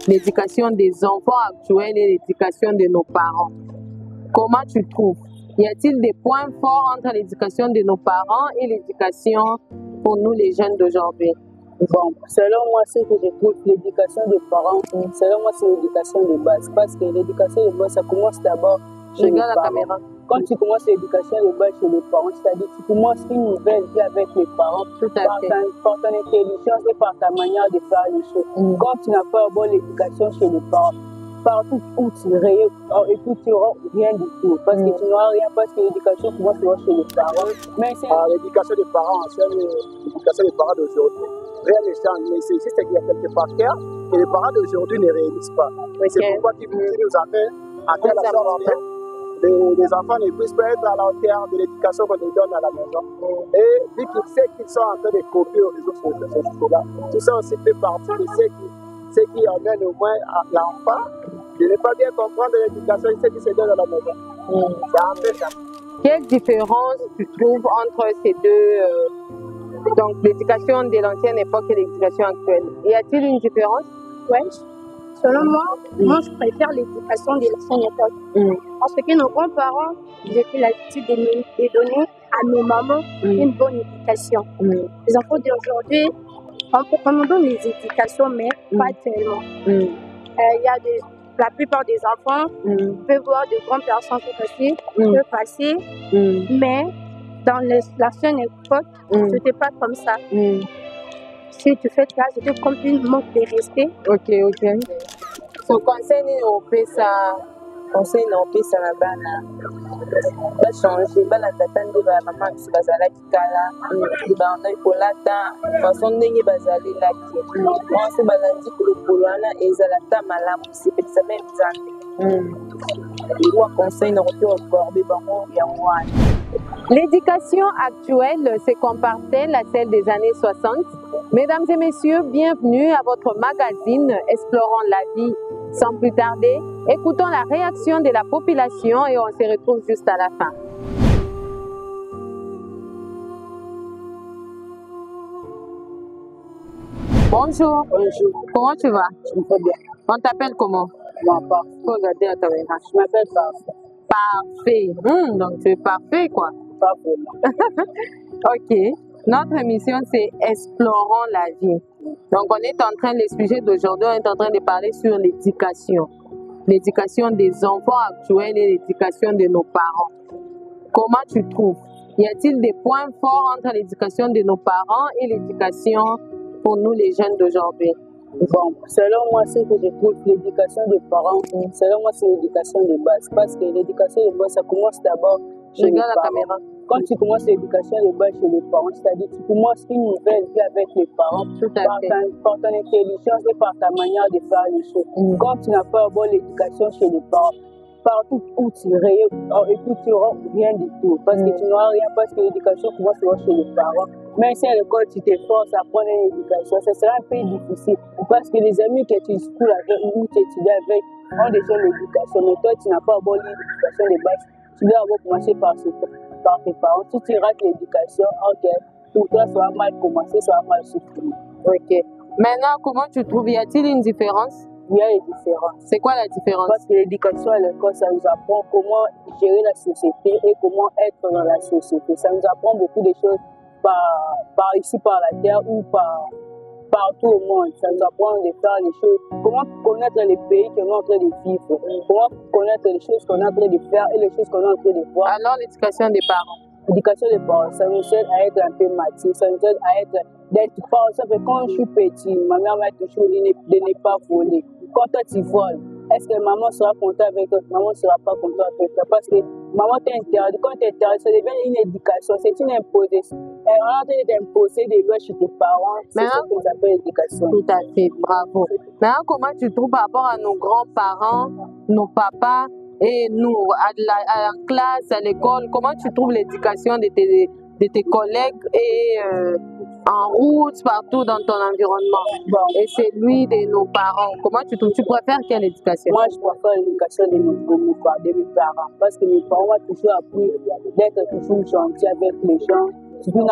l'éducation des enfants actuels et l'éducation de nos parents. Comment tu trouves? Y a-t-il des points forts entre l'éducation de nos parents et l'éducation pour nous les jeunes d'aujourd'hui? Bon, selon moi, ce que je trouve, l'éducation des parents, selon moi, c'est l'éducation de base. Parce que l'éducation de base, ça commence d'abord chez les Regarde la parents. caméra. Quand tu commences l'éducation de base chez les parents, c'est-à-dire tu commences une nouvelle vie avec les parents Tout à fait. par ton intelligence et par ta manière de faire les choses. Quand tu n'as pas bonne éducation chez les parents, partout où tu irais, tu n'auras rien du tout. Parce que tu n'auras rien, parce que l'éducation commence chez les parents. Mais c'est l'éducation des parents anciens, l'éducation des parents d'aujourd'hui, rien ne change. Mais c'est juste qu'il y a quelques facteurs que les parents d'aujourd'hui ne réalisent pas. C'est pourquoi tu nous appelles à faire la sorte. Les enfants ne puissent pas être à la hauteur de l'éducation qu'on leur donne à la maison. Et vu qu'ils savent qu'ils sont en train de copier aux réseaux sociaux, tout ça aussi fait partie de ce qui emmène au moins l'enfant de ne pas bien comprendre l'éducation et ce qui se donne à la maison. C'est un peu ça. Quelle différence tu trouves entre ces deux, donc l'éducation de l'ancienne époque et l'éducation actuelle? Y a-t-il une différence? Oui. Selon moi, je préfère l'éducation de l'ancienne époque. Parce que nos grands-parents, ils étaient l'habitude de donner à nos mamans une bonne éducation. Les enfants d'aujourd'hui, on nous donne les éducations, mais pas tellement. La plupart des enfants peuvent voir de grandes personnes peuvent passer, mais dans l'ancienne époque, c'était pas comme ça. Si tu fais ça, c'était comme une manque de respect. Ok. So, conseil au pesa na bana ba changer bana tatandi ba mama si bazalaki kala libanda kolata façon ndenge bazalelaki onse balandi kolokolo wana ezalata malamu sepelisa mpe nzambe liwa conseil na kote okorde bango yango wana. L'éducation actuelle se compare-t-elle à celle des années 60? Mesdames et messieurs, bienvenue à votre magazine Explorons la vie. Sans plus tarder, écoutons la réaction de la population et on se retrouve juste à la fin. Bonjour. Bonjour. Comment tu vas? Je me fais bien. On t'appelle comment? Papa. Faut regarder la caméra. Je m'appelle Parfait. Parfait. Donc tu es parfait quoi? Pas vraiment. Ok. Notre émission c'est Explorons la vie. Donc on est en train, le sujet d'aujourd'hui, on est en train de parler sur l'éducation. L'éducation des enfants actuels et l'éducation de nos parents. Comment tu trouves? Y a-t-il des points forts entre l'éducation de nos parents et l'éducation pour nous les jeunes d'aujourd'hui? Bon, selon moi, ce que je trouve, l'éducation des parents, selon moi, c'est l'éducation de base. Parce que l'éducation de base, ça commence d'abord chez les Regarde la parents. caméra. Quand tu commences l'éducation de base chez les parents, c'est-à-dire tu commences une nouvelle vie avec les parents par ton intelligence et par ta manière de faire les choses. Quand tu n'as pas bonne éducation chez les parents, partout où tu irais, tu n'auras rien du tout. Parce que tu n'auras rien, parce que l'éducation commence chez les parents. Mais si à l'école tu t'efforces à prendre une éducation, ce sera un peu difficile. Parce que les amis que tu étudies avec ou tu étudies avec ont déjà l'éducation. Mais toi, tu n'as pas bonne éducation de base. Tu dois avoir commencé par tes parents. Si tu rates l'éducation, ok, pour toi, ça va mal commencer, ça va mal souffrir. Ok. Maintenant, comment tu trouves? Y a-t-il une différence? Il y a une différence. C'est quoi la différence? Parce que l'éducation à l'école, ça nous apprend comment gérer la société et comment être dans la société. Ça nous apprend beaucoup de choses par ici, par la terre ou partout au monde. Ça nous apprend de faire les choses, comment connaître les pays que nous sommes en train de vivre, comment connaître les choses qu'on est en train de faire et les choses qu'on est en train de voir. Alors, l'éducation des parents? L'éducation des parents, ça nous aide à être un peu mature, ça nous aide à d'être par exemple, quand je suis petit, ma mère m'a toujours dit de ne pas voler. Quand toi tu voles, est-ce que maman sera contente avec toi? Maman ne sera pas contente avec toi parce que maman t'interdit. Quand tu interdis, ça devient une éducation, c'est une imposition. On est en train d'imposer des lois chez tes parents, c'est ce qu'on appelle l'éducation. Tout à fait, bravo. Maintenant, comment tu trouves par rapport à nos grands-parents, nos papas et nous, à la classe, à l'école, comment tu trouves l'éducation de tes collègues et en route, partout dans ton environnement? Et celui de nos parents, comment tu trouves? Tu préfères quelle éducation? Moi, je préfère l'éducation de mes parents. Parce que mes parents m'ont toujours appris d'être toujours gentil avec les gens. Toujours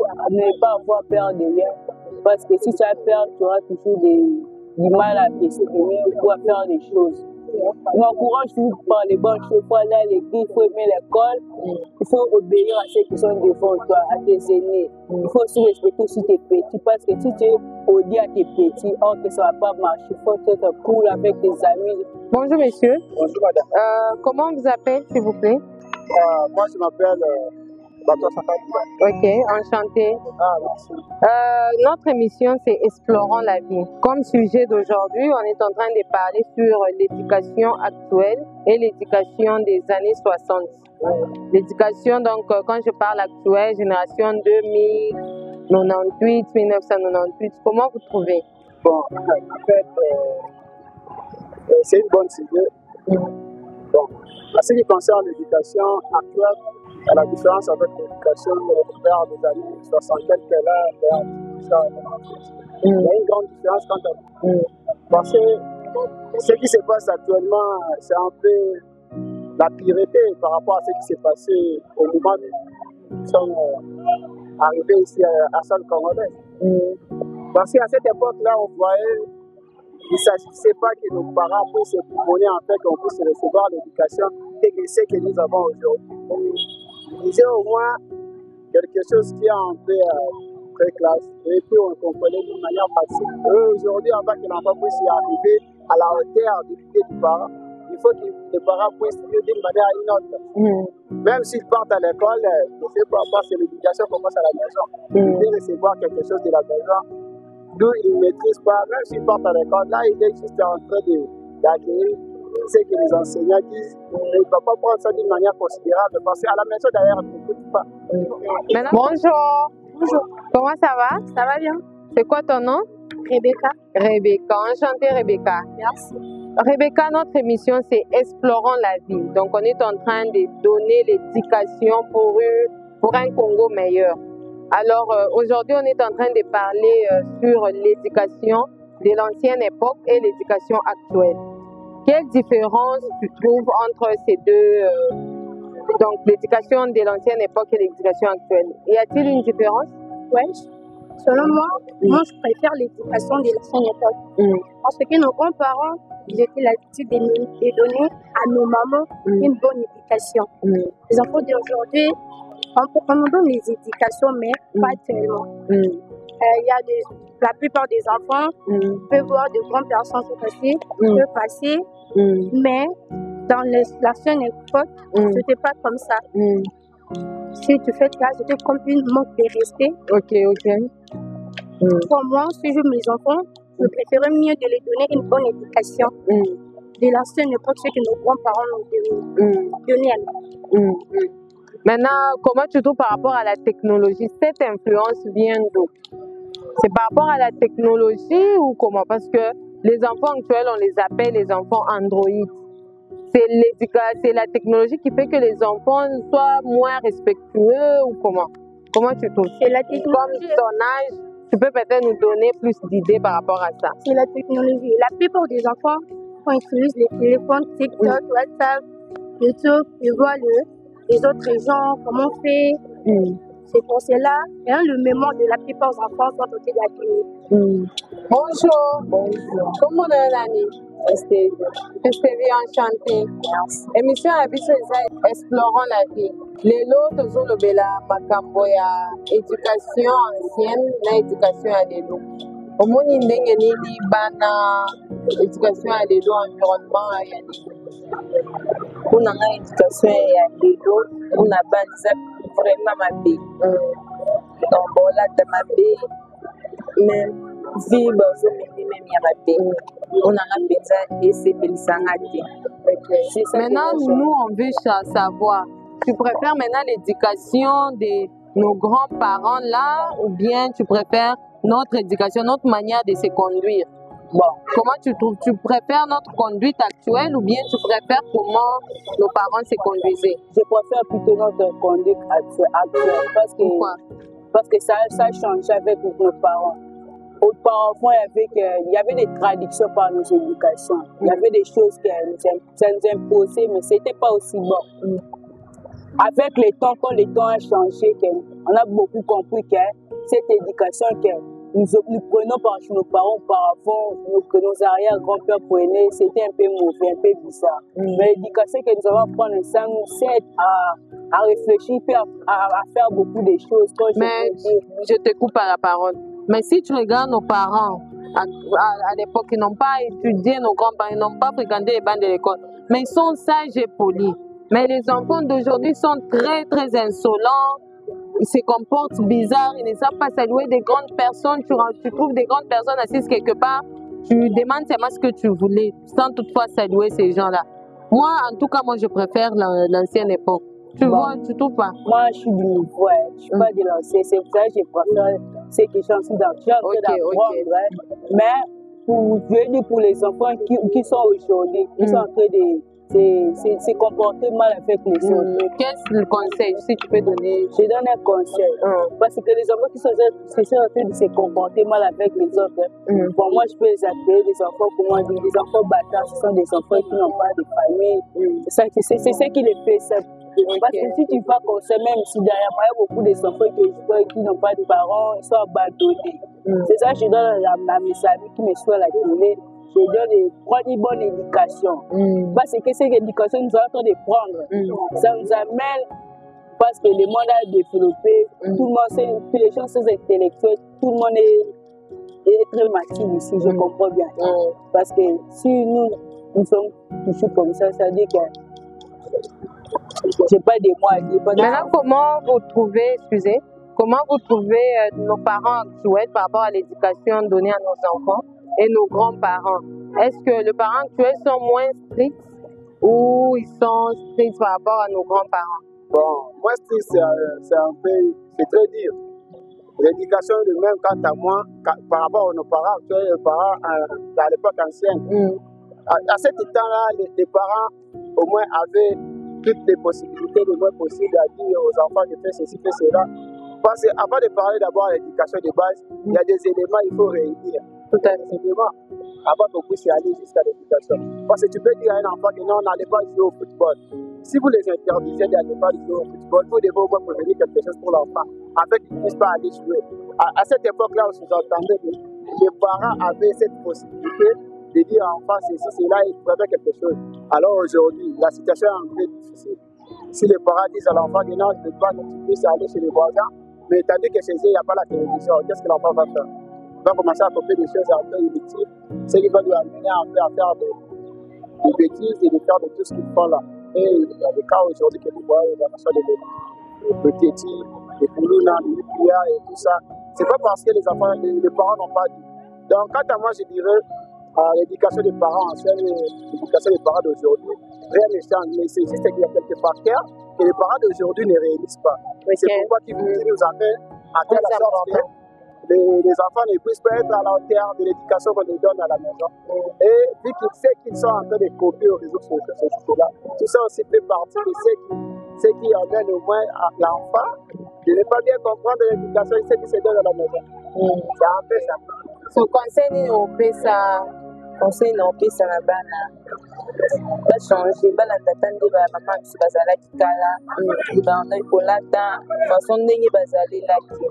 à ne pas avoir peur de rien. Parce que si tu as peur, tu auras toujours du mal à s'exprimer ou à faire des choses. Je m'encourage toujours par les bonnes choses. Il faut aller à l'église, il faut aimer l'école, il faut obéir à ceux qui sont devant toi, à tes aînés. Il faut aussi respecter aussi tes petits, parce que si tu odies à tes petits, or que ça ne va pas marcher, il faut être cool avec tes amis. Bonjour monsieur. Bonjour madame. Comment on vous appelle s'il vous plaît? Moi je m'appelle Bato Sakadiba. Ok, enchanté. Ah, merci. Notre émission, c'est Explorons la vie. Comme sujet d'aujourd'hui, on est en train de parler sur l'éducation actuelle et l'éducation des années 60. L'éducation, donc, quand je parle actuelle, génération 2098, 1998, comment vous trouvez? Bon, en fait, c'est une bonne sujet. Bon, en ce qui concerne l'éducation actuelle, à la différence avec l'éducation vers des années 60, telle qu'elle a vers 1998. Il y a une grande différence quant à parce que ce qui se passe actuellement, c'est un peu la pureté par rapport à ce qui s'est passé au moment où nous sommes arrivés ici à Salle Congolaise. Parce qu'à cette époque-là, on voyait il ne s'agissait pas que nos parents puissent se pouponner en fait qu'on puisse recevoir l'éducation et que ce que nous avons aujourd'hui. Il disait au moins quelque chose qui est un peu très classe et puis on comprenait d'une manière facile. Aujourd'hui, avant que l'enfant puisse y arriver à la hauteur de l'idée du parent, il faut que les parents puissent vivre d'une manière à une autre. Même s'ils partent à l'école, je ne sais pas, parce que l'éducation commence à la maison. Ils doivent recevoir quelque chose de la maison. D'où ils ne maîtrisent pas, même s'ils partent à l'école, là, il est juste en train d'acquérir ce que les enseignants disent. Il ne va pas prendre ça d'une manière considérable, parce qu'à la maison, d'ailleurs, on n'écoute pas. Bonjour. Bonjour. Comment ça va? Ça va bien? C'est quoi ton nom? Rebecca. Rebecca. Enchantée, Rebecca. Merci. Rebecca, notre émission, c'est Explorons la vie. Donc, on est en train de donner l'éducation pour un Congo meilleur. Alors, aujourd'hui, on est en train de parler sur l'éducation de l'ancienne époque et l'éducation actuelle. Quelle différence tu trouves entre ces deux, donc l'éducation de l'ancienne époque et l'éducation actuelle? Y a-t-il une différence? Oui. Selon moi, je préfère l'éducation de l'ancienne époque. Parce que nos grands-parents, ils étaient l'habitude de donner à nos mamans une bonne éducation. Les enfants d'aujourd'hui, on nous donne les éducations, mais pas tellement. La plupart des enfants peuvent voir de grandes personnes peuvent passer, mais dans l'ancienne époque, ce n'était pas comme ça. Si tu fais ça, c'était comme une manque de respect. Ok. Pour moi, si je veux mes enfants, je préférais mieux de les donner une bonne éducation. De l'ancienne époque, ce que nos grands-parents ont donné à nous. Maintenant, comment tu trouves par rapport à la technologie? Cette influence vient d'où? C'est par rapport à la technologie ou comment? Parce que les enfants actuels, on les appelle les enfants Android. C'est la technologie qui fait que les enfants soient moins respectueux ou comment? Comment tu trouves? C'est la technologie. Comme ton âge, tu peux peut-être nous donner plus d'idées par rapport à ça. C'est la technologie. La plupart des enfants, quand ils utilisent les téléphones, TikTok, WhatsApp, YouTube, ils voient les autres gens, comment on fait. C'est pour cela, le mémoire de la plupart des enfants sont dotés de la télé. Bonjour. Comment est l'année? Estevie, enchantée. Émission à biso Explorons la vie. Lelo tozolobela makambo ya éducation ancienne na éducation ya lelo. Omoni ndenge nini bana éducation ya lelo environnement ya lelo. Kuna nga éducation ya lelo kuna bana eza vraiment mabe. Donc bolata mabe même vie bazomeli même ya mabe. Maintenant, nous, on veut savoir, tu préfères maintenant l'éducation de nos grands-parents là ou bien tu préfères notre éducation, notre manière de se conduire? Bon, comment tu trouves? Tu préfères notre conduite actuelle ou bien tu préfères comment nos parents se conduisaient? Je préfère plutôt notre conduite actuelle parce que ça a changé avec nos parents. Auparavant, il y avait des traditions par nos éducations. Il y avait des choses qui nous imposaient, mais ce n'était pas aussi bon. Avec le temps, quand le temps a changé, on a beaucoup compris que cette éducation que nous prenons par chez nos parents auparavant, que nos arrière-grands-pères prenaient, c'était un peu mauvais, un peu bizarre. Mais l'éducation que nous allons prendre, ça nous aide à réfléchir, à faire beaucoup de choses. Mais je te coupe à la parole. Mais si tu regardes nos parents, à l'époque, ils n'ont pas étudié, nos grands-parents, ils n'ont pas fréquenté les bancs de l'école, mais ils sont sages et polis. Mais les enfants d'aujourd'hui sont très, très insolents, ils se comportent bizarre, ils ne savent pas saluer des grandes personnes. Tu trouves des grandes personnes assises quelque part, tu demandes seulement ce que tu voulais, sans toutefois saluer ces gens-là. Moi, en tout cas, je préfère l'ancienne époque. Tu vois, tu trouves pas? Moi, je suis du nouveau, je ne suis pas de l'ancien. C'est pour ça que je préfère ces questions d'apprendre. Mais pour les enfants qui sont aujourd'hui, qui sont en train de se comporter mal avec les autres. Quel conseil, si tu peux donner? Je donne un conseil. Parce que les enfants qui sont en train de se comporter mal avec les autres, pour moi, je peux les appeler des enfants, comment dire, des enfants bâtards. Ce sont des enfants qui n'ont pas de famille. C'est ça qui les fait ça. Parce que si tu vas comme ça, même si derrière moi, il y a beaucoup d'enfants qui n'ont pas de parents, ils sont abandonnés. C'est ça que je donne à mes amis qui me suivent à la télé. Je donne prendre une bonne éducation. Parce que cette éducation, nous avons de prendre. Ça nous amène, parce que le monde a développé, tout le monde sait, tous les gens sont intellectuels, tout le monde est très mature ici, je comprends bien. Parce que si nous sommes toujours comme ça veut dire que j'ai pas de mots à dire. Maintenant, comment vous trouvez nos parents actuels par rapport à l'éducation donnée à nos enfants et nos grands-parents? Est-ce que les parents actuels sont moins stricts ou ils sont stricts par rapport à nos grands-parents? Bon, moi, c'est un peu, c'est très dur. L'éducation de même, quant à moi, par rapport à nos parents actuels, les parents à l'époque ancienne, à cet temps-là, les parents au moins avaient toutes les possibilités le moins possible à dire aux enfants de faire ceci, faire cela. Parce qu'avant de parler d'abord de l'éducation de base, il y a des éléments qu'il faut réunir. Tout un élément avant qu'on puisse y aller jusqu'à l'éducation. Parce que tu peux dire à un enfant que non, n'allez pas jouer au football. Si vous les interdisez d'aller pas jouer au football, vous devez au moins prévenir quelque chose pour l'enfant, afin qu'il ne puisse pas aller jouer. À cette époque-là, vous entendez que les parents avaient cette possibilité de dire à l'enfant ceci, cela, et de faire quelque chose. Alors aujourd'hui, la situation est un peu difficile. Si les parents disent à l'enfant que non, je ne veux pas que tu puisses aller chez les voisins, mais tandis que chez eux, il n'y a pas la télévision, qu'est-ce que l'enfant va faire? Il va commencer à copier des choses un peu inutiles, ce qui va lui amener à faire des bêtises et de faire de tout ce qu'ils font là. Et il y a des cas aujourd'hui que vous voyez, il y a des petits, des poulounas, des nucléaires et tout ça. C'est pas parce que les parents n'ont pas dit. Donc, quant à moi, je dirais, l'éducation des parents anciens et l'éducation des parents d'aujourd'hui, rien ne change. Mais c'est juste qu'il y a quelques facteurs que les parents d'aujourd'hui ne réalisent pas. C'est pourquoi qu'ils nous amènent à faire la sorte que les enfants ne puissent pas être à la hauteur de l'éducation qu'on leur donne à la maison. Et vu qu'ils savent qu'ils sont en train de copier aux réseaux sociaux, tout ça aussi fait partie de ce qui emmène au moins à l'enfant de ne pas bien comprendre l'éducation et ce qui se donne à la maison. C'est un peu ça. So, conseil naopesa na bana bachange bana tata nde bamama biso bazalaki kala libanda kolata façon ndenge bazalelaki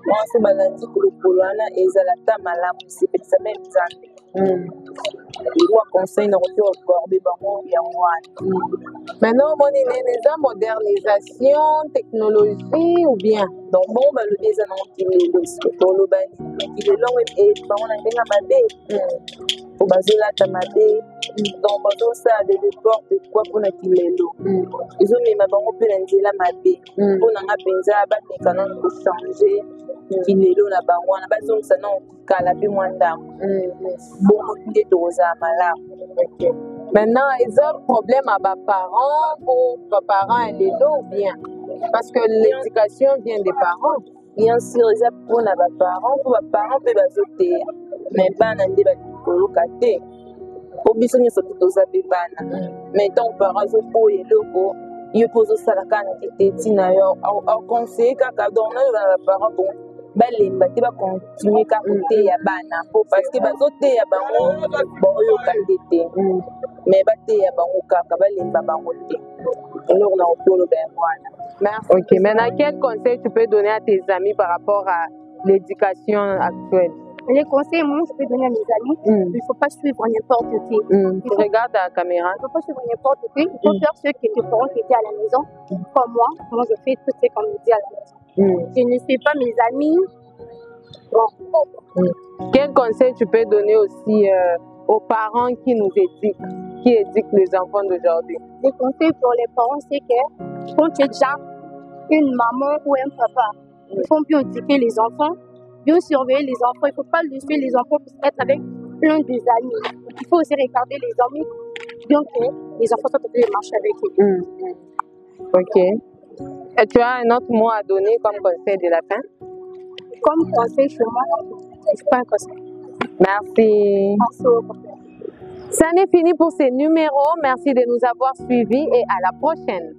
wanso balandi kolokolo wana ezala ta malamu sepelisa mpe nzambe wa conseil na koki okorde bango yango wana. Maintenant omoni nene eza modernisation technologie ou bien donc bongo balobi eza na mokilelo toloba mokilelo ngo bango na ndenge mabe bazolata mabe donc bazosala de n'importe quoi mpona kilelo ezomema bango mpe na nzela mabe mpona nga mpenza bateka nano kochange kilelo na bango wana bazongisa nano kikala mpe mwa ndango bongo nde tokozala malamu. Maintenant eza problème à baparents pour baparents elelo ou bien parce que l'éducation vient des parents. Bien sûr eza mpona baparents mpo baparents mpe bazoteya mais bana nde bakoloka te po biso nyonso toza mpe bana mais ntango parent azokoya eloko yo mpo ozosala kaka na tete ntina yo aconseille kaka donc naloba na baparent bon balemba te bacontinue kaka koteya bana mpo parce que bazoteya bango baoyoka nde te mais bateya bango kaka balemba bango te eloko na kokoloba yango wana. Merci. Ok, maintenant quel conseil tu peux donner à tes amis par rapport à l'éducation actuelle? Les conseils, moi, je peux donner à mes amis. Il ne faut pas suivre n'importe qui. Regarde la caméra. Il ne faut pas suivre n'importe qui. Il faut faire ce que tes parents t'aidaient à la maison. Comme moi, je fais tout ce qu'on me dit à la maison. Je ne suis pas mes amis. Bon. Quel conseil tu peux donner aussi aux parents qui nous éduquent, qui éduquent les enfants d'aujourd'hui? Les conseils pour les parents, c'est que quand tu es déjà une maman ou un papa, il faut bien éduquer les enfants, bien surveiller les enfants. Il ne faut pas laisser les enfants être avec plein d'amis. Il faut aussi regarder les amis, bien que les enfants soient obligés de marcher avec eux. Ok. Et tu as un autre mot à donner comme conseil de la fin? Comme conseil chez moi, je pas un conseil. Merci. Merci beaucoup. Ça n'est fini pour ces numéros. Merci de nous avoir suivis et à la prochaine.